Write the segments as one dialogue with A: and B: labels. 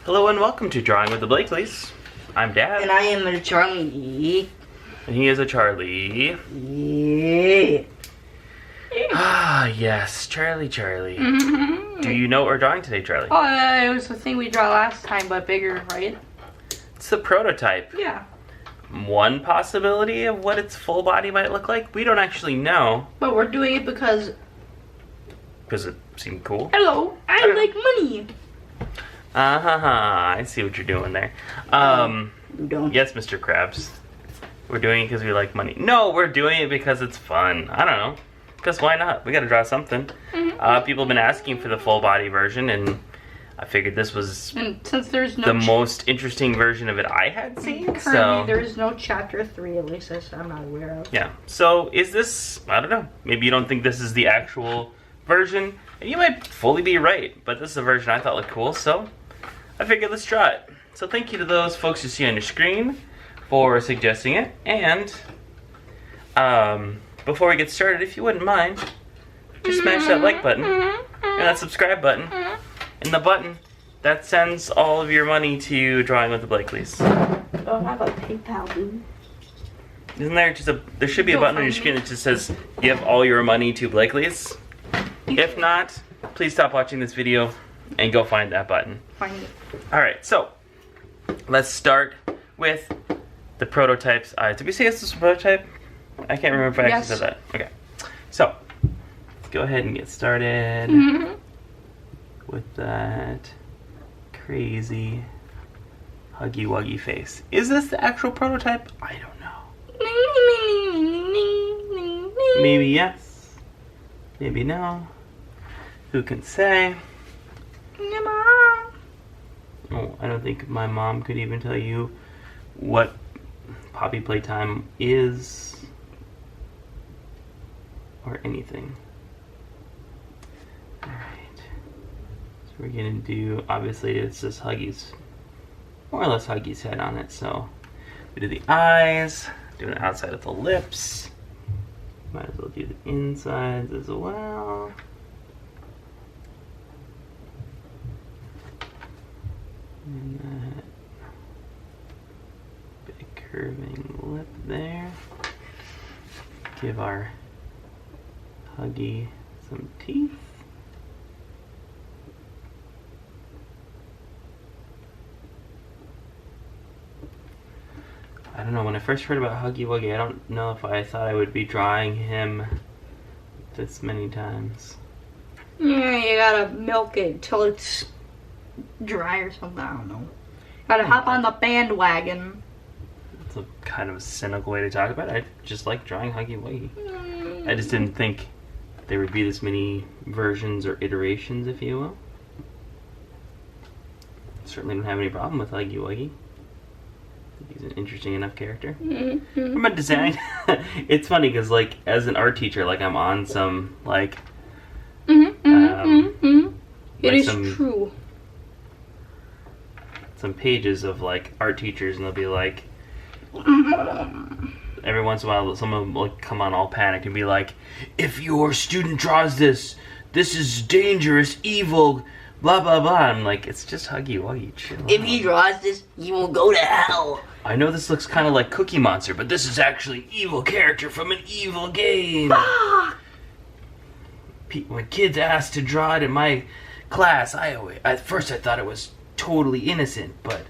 A: Hello and welcome to Drawing with the Blakleys. I'm Dad.
B: And I am a Charlie.
A: And he is a Charlie.
B: Yeah.
A: Ah, yes, Charlie.
B: Mm-hmm.
A: Do you know what we're drawing today, Charlie?
B: Oh, it was the thing we draw last time, but bigger, right?
A: It's the prototype.
B: Yeah.
A: One possibility of what its full body might look like. We don't actually know.
B: But we're doing it because...
A: Because it seemed cool.
B: Hello, I like money.
A: I see what you're doing there.
B: You don't.
A: Yes, Mr. Krabs. We're doing it because we like money. No, we're doing it because it's fun. I don't know. Because why not? We gotta draw something. People have been asking for the full body version, and I figured this was
B: And since there's no
A: the most interesting version of it I had seen.
B: currently,
A: So
B: there is no chapter 3, at least as I'm not aware of.
A: yeah. So is this? I don't know. Maybe you don't think this is the actual version, and you might fully be right. But this is a version I thought looked cool, so I figured let's draw it. So thank you to those folks you see on your screen for suggesting it. And before we get started, if you wouldn't mind, just smash that like button and that subscribe button and the button that sends all of your money to Drawing with the Blakeleys.
B: Oh, I have a PayPal, dude.
A: Isn't there just there should be a button on your screen that just says give all your money to Blakeleys? If not, please stop watching this video and go find that button.
B: Find it.
A: Alright, so let's start with the prototype's eyes. Did we say this was a prototype? I can't remember if I actually said that. Okay. So, let's go ahead and get started with that crazy huggy wuggy face. Is this the actual prototype? I don't know. Maybe yes. Maybe no. Who can say? Oh, I don't think my mom could even tell you what Poppy Playtime is or anything. Alright. So we're gonna do, obviously it's just Huggy's, more or less Huggy's head on it. So we do the eyes, doing the outside of the lips. Might as well do the insides as well. And that big curving lip there. Give our Huggy some teeth. I don't know, when I first heard about Huggy Wuggy, I don't know if I thought I would be drawing him this many times.
B: Yeah, you gotta milk it till it's dry or something, I don't know. Gotta hop on the bandwagon.
A: It's a kind of a cynical way to talk about it. I just like drawing Huggy Wuggy. I just didn't think there would be this many versions or iterations, if you will. Certainly don't have any problem with Huggy Wuggy. He's an interesting enough character. From a design, it's funny because, like, as an art teacher, like, I'm on some, like,
B: It is true.
A: Some pages of, like, art teachers, and they'll be like, every once in a while, someone will like, come on all panicked and be like, if your student draws this, this is dangerous, evil, blah, blah, blah. I'm like, it's just Huggy Wuggy, chill out.
B: If he draws this, he will go to hell.
A: I know this looks kind of like Cookie Monster, but this is actually an evil character from an evil game. When kids asked to draw it in my class, at first I thought it was totally innocent, but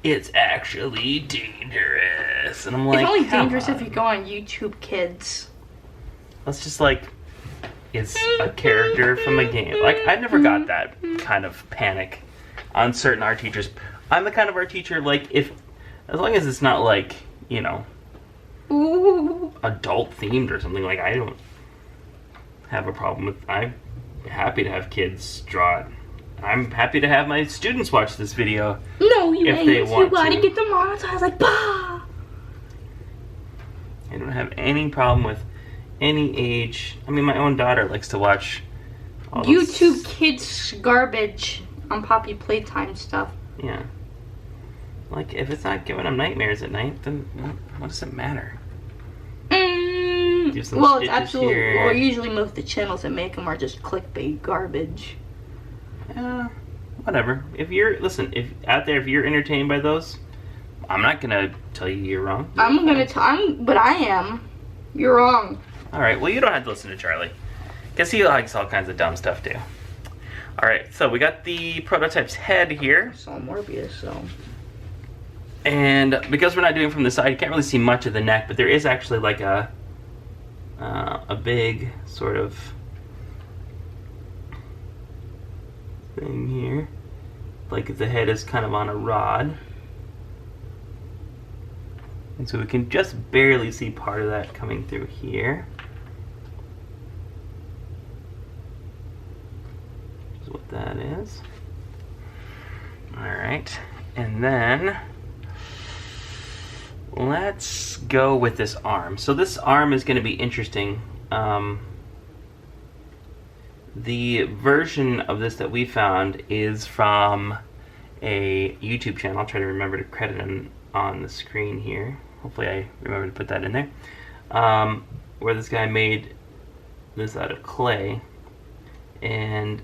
A: it's actually dangerous. And I'm like,
B: it's only dangerous if you go on YouTube Kids.
A: That's just like, it's a character from a game. Like, I never got that kind of panic on certain art teachers. I'm the kind of art teacher, like, as long as it's not like, you know, adult themed or something, like, I don't have a problem with, I'm happy to have kids draw it. I'm happy to have my students watch this video.
B: No, you
A: if they want
B: you gotta
A: to.
B: get them monetized, like, bah!
A: I don't have any problem with any age. I mean, my own daughter likes to watch all
B: YouTube Kids garbage on Poppy Playtime stuff.
A: Yeah. Like, if it's not giving them nightmares at night, then what does it matter? Do some
B: Well, it's
A: stitches
B: absolutely.
A: here.
B: Well, usually most of the channels that make them are just clickbait garbage.
A: Yeah. whatever. If you're, listen, if out there, if you're entertained by those, I'm not gonna tell you you're wrong.
B: But I am. You're wrong.
A: All right, well, you don't have to listen to Charlie, because he likes all kinds of dumb stuff too. All right, so we got the prototype's head here.
B: It's all Morbius, so.
A: And because we're not doing from the side, you can't really see much of the neck, but there is actually like a big sort of thing here. Like the head is kind of on a rod. And so we can just barely see part of that coming through here. Is what that is. Alright, and then let's go with this arm. So this arm is going to be interesting. The version of this that we found is from a YouTube channel. I'll try to remember to credit him on the screen here. Hopefully I remember to put that in there. Where this guy made this out of clay. And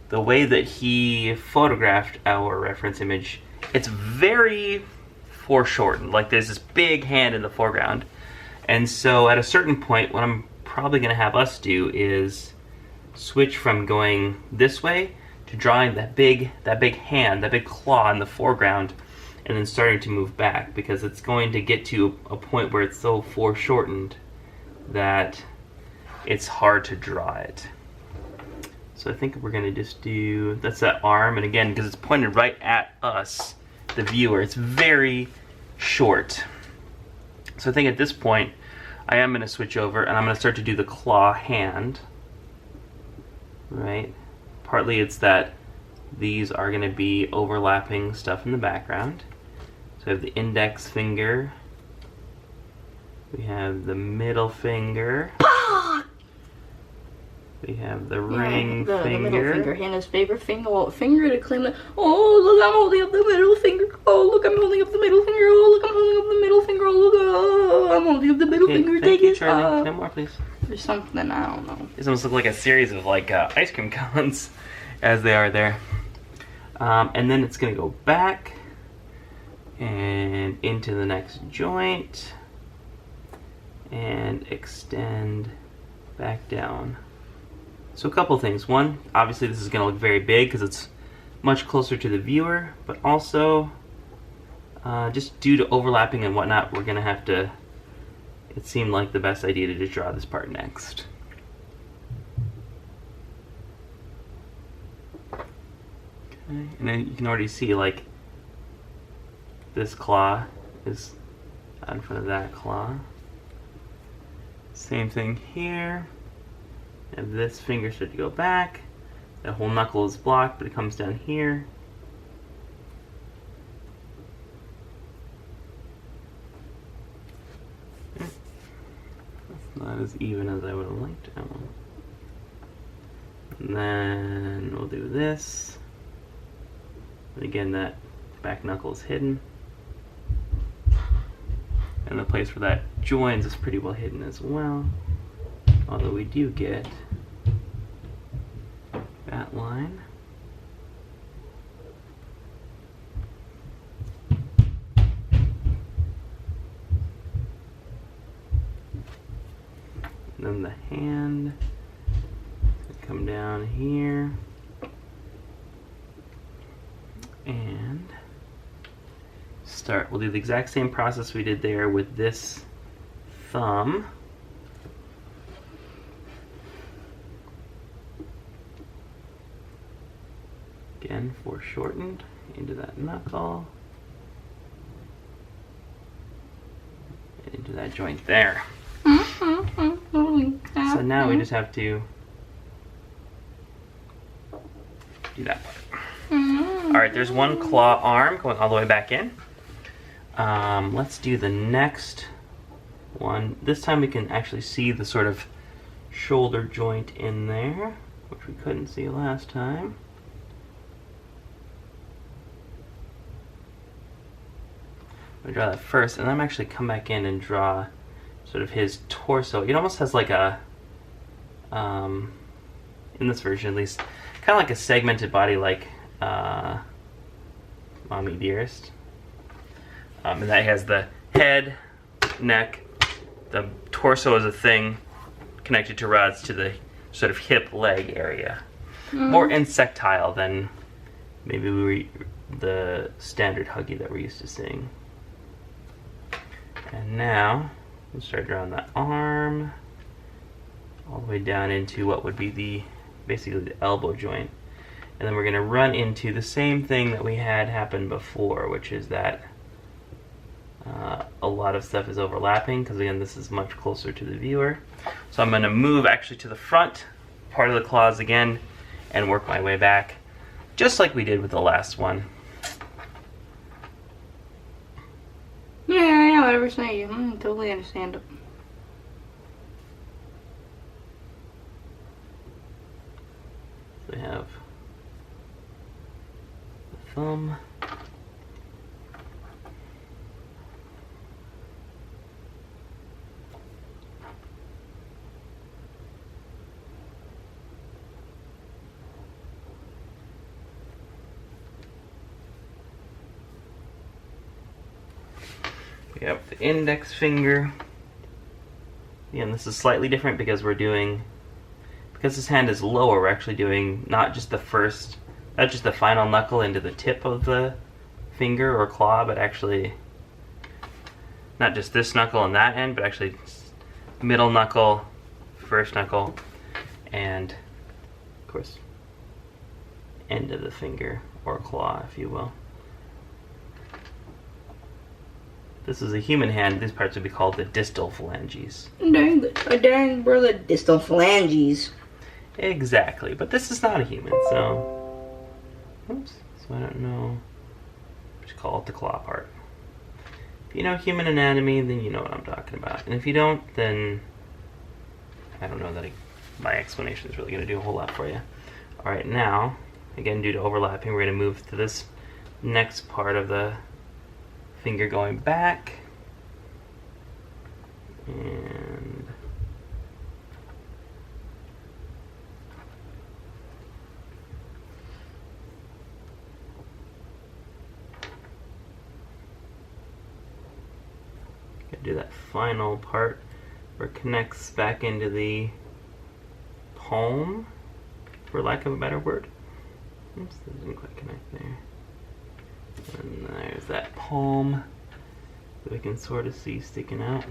A: the way that he photographed our reference image, it's very foreshortened. Like there's this big hand in the foreground. And so at a certain point, what I'm probably going to have us do is switch from going this way to drawing that big hand, that big claw in the foreground, and then starting to move back, because it's going to get to a point where it's so foreshortened that it's hard to draw it. So I think we're going to just do, that's that arm, and again, because it's pointed right at us, the viewer, it's very short. So I think at this point, I am going to switch over, and I'm going to start to do the claw hand. Right? Partly it's that these are going to be overlapping stuff in the background. So we have the index finger. We have the middle finger. We have the ring finger.
B: The middle finger, Hannah's favorite finger to claim that. Oh, look, I'm holding up the middle finger. Oh, look, I'm holding up the middle finger. Oh, look, I'm holding up the middle finger. Oh, look, I'm holding up the middle finger.
A: Thank you, Charlie. No more, please.
B: There's something, I don't know.
A: These almost look like a series of like ice cream cones as they are there. And then it's going to go back and into the next joint and extend back down. So a couple things. One, obviously this is going to look very big because it's much closer to the viewer, but also just due to overlapping and whatnot, we're going to have to, it seemed like the best idea to just draw this part next. Okay, and then you can already see like this claw is out in front of that claw. Same thing here. And this finger should go back. That whole knuckle is blocked, but it comes down here. That's not as even as I would have liked. And then we'll do this. And again, that back knuckle is hidden. And the place where that joins is pretty well hidden as well. Although we do get that line. And then the hand come down here and start. We'll do the exact same process we did there with this thumb. Again, foreshortened into that knuckle and into that joint there. So now we just have to do that part. Alright, there's one claw arm going all the way back in. Let's do the next one. This time we can actually see the sort of shoulder joint in there, which we couldn't see last time. I draw that first, and then I'm actually come back in and draw sort of his torso. It almost has like a, in this version at least, kind of like a segmented body, like Mommy Dearest. And that has the head, neck, the torso is a thing connected to rods to the sort of hip leg area. More insectile than maybe the standard Huggy that we're used to seeing. And now we'll start drawing the arm all the way down into what would be basically the elbow joint. And then we're going to run into the same thing that we had happen before, which is that a lot of stuff is overlapping, because again, this is much closer to the viewer. So I'm going to move actually to the front part of the claws again and work my way back, just like we did with the last one.
B: Yeah, I know, whatever say you. Totally understand it.
A: We have the thumb. We have the index finger. Again, this is slightly different because because this hand is lower, we're actually doing not just the final knuckle into the tip of the finger or claw, but actually not just this knuckle on that end, but actually middle knuckle, first knuckle, and of course end of the finger or claw, if you will. This is a human hand. These parts would be called the distal phalanges.
B: Dang, brother, distal phalanges.
A: Exactly, but this is not a human, so... Oops, so I don't know. Just call it the claw part. If you know human anatomy, then you know what I'm talking about. And if you don't, then... I don't know that my explanation is really going to do a whole lot for you. Alright, now, again, due to overlapping, we're going to move to this next part of the finger going back, and gotta do that final part where it connects back into the palm, for lack of a better word. Oops, that didn't quite connect there. And there's that palm that we can sort of see sticking out.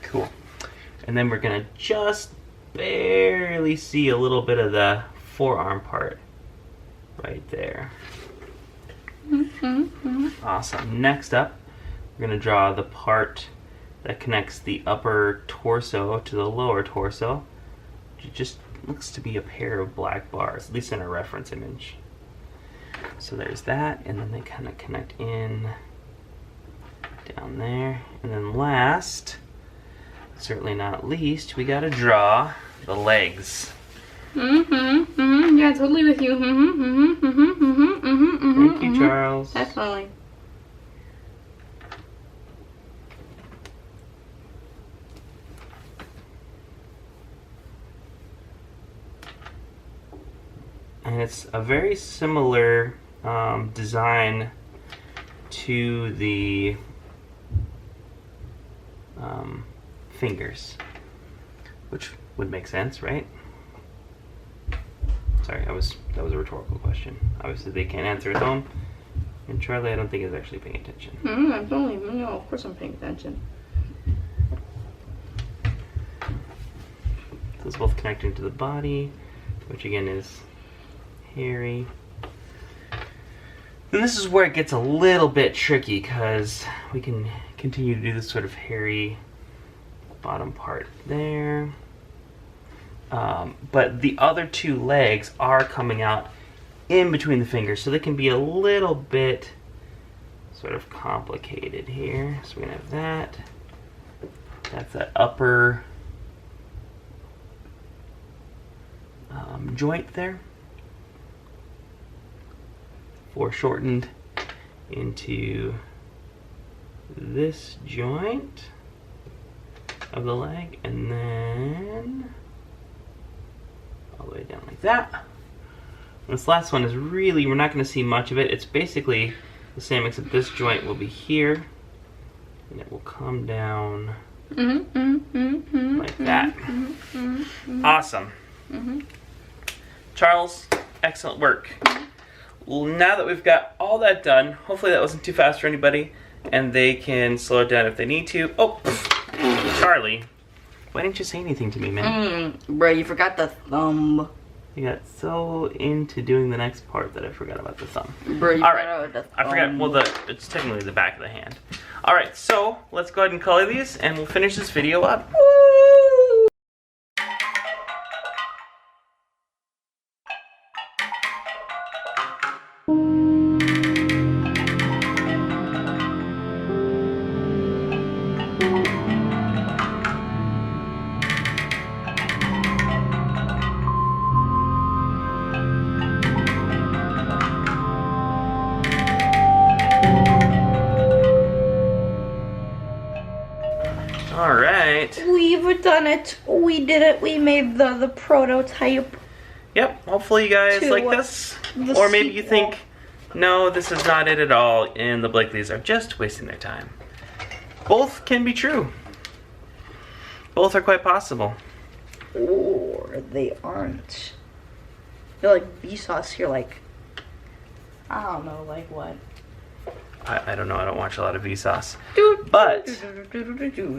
A: Cool. And then we're going to just barely see a little bit of the forearm part right there. Awesome. Next up, we're going to draw the part that connects the upper torso to the lower torso. It just looks to be a pair of black bars, at least in our reference image. So there's that, and then they kind of connect in down there. And then last, certainly not least, we gotta draw the legs.
B: Yeah, totally with you.
A: Thank you, Charles.
B: Definitely.
A: And it's a very similar design to the fingers, which would make sense, right? Sorry, that was a rhetorical question. Obviously, they can't answer its own. And Charlie, I don't think is actually paying attention.
B: I'm totally, no, of course I'm paying attention.
A: So it's both connecting to the body, which again is hairy. And this is where it gets a little bit tricky, because we can continue to do this sort of hairy bottom part there. But the other two legs are coming out in between the fingers, so they can be a little bit sort of complicated here. So we're gonna have that. That's that upper joint there, foreshortened into this joint. of the leg, and then all the way down like that. This last one is really, we're not going to see much of it. It's basically the same, except this joint will be here, and it will come down like that. Awesome. Charles, excellent work. Well, now that we've got all that done, hopefully that wasn't too fast for anybody, and they can slow it down if they need to. Oh, Charlie, why didn't you say anything to me, man?
B: Bro, you forgot the thumb.
A: You got so into doing the next part that I forgot about the thumb.
B: Bro, you
A: Alright, I forgot, well, it's technically the back of the hand. Alright, so let's go ahead and color these and we'll finish this video up.
B: Woo!
A: Alright.
B: We've done it. We did it. We made the prototype.
A: Yep, hopefully you guys like this. Or maybe you think, no, this is not it at all, and the Blakleys are just wasting their time. Both can be true. Both are quite possible.
B: Or they aren't. You're like Vsauce. You're like, I don't know, like what?
A: I don't know, I don't watch a lot of Vsauce. But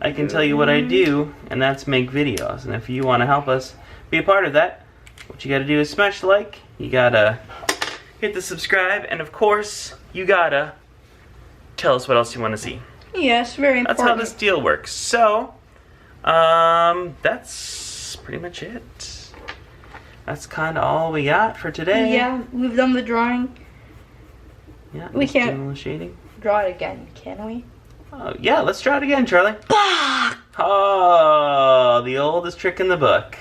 A: I can tell you what I do, and that's make videos. And if you want to help us be a part of that, what you gotta do is smash the like, you gotta hit the subscribe, and of course, you gotta tell us what else you want to see.
B: Yes, very important.
A: That's how this deal works. So, that's pretty much it. That's kind of all we got for today.
B: Yeah, we've done the drawing.
A: Yeah,
B: we can't
A: doing a little shading.
B: Draw it again, can we?
A: Oh, yeah, let's draw it again, Charlie.
B: Bah!
A: Oh, the oldest trick in the book.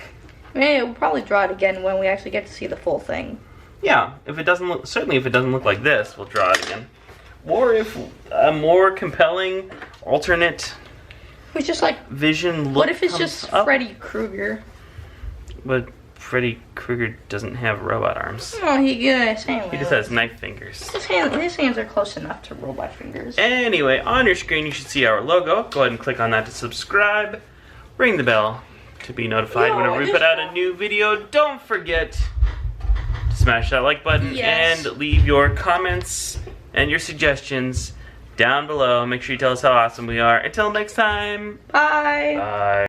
B: Yeah, we'll probably draw it again when we actually get to see the full thing.
A: Yeah, if it doesn't look, certainly if it doesn't look like this, we'll draw it again. Or if a more compelling, alternate
B: It's just like
A: vision look
B: what if it's just
A: up?
B: Freddy Krueger?
A: But Freddy Krueger doesn't have robot arms.
B: Oh, he just
A: has knife fingers.
B: His hands are close enough to robot fingers.
A: Anyway, on your screen you should see our logo. Go ahead and click on that to subscribe. Ring the bell to be notified whenever we put out a new video. Don't forget to smash that like button and leave your comments and your suggestions down below. Make sure you tell us how awesome we are. Until next time.
B: Bye.
A: Bye.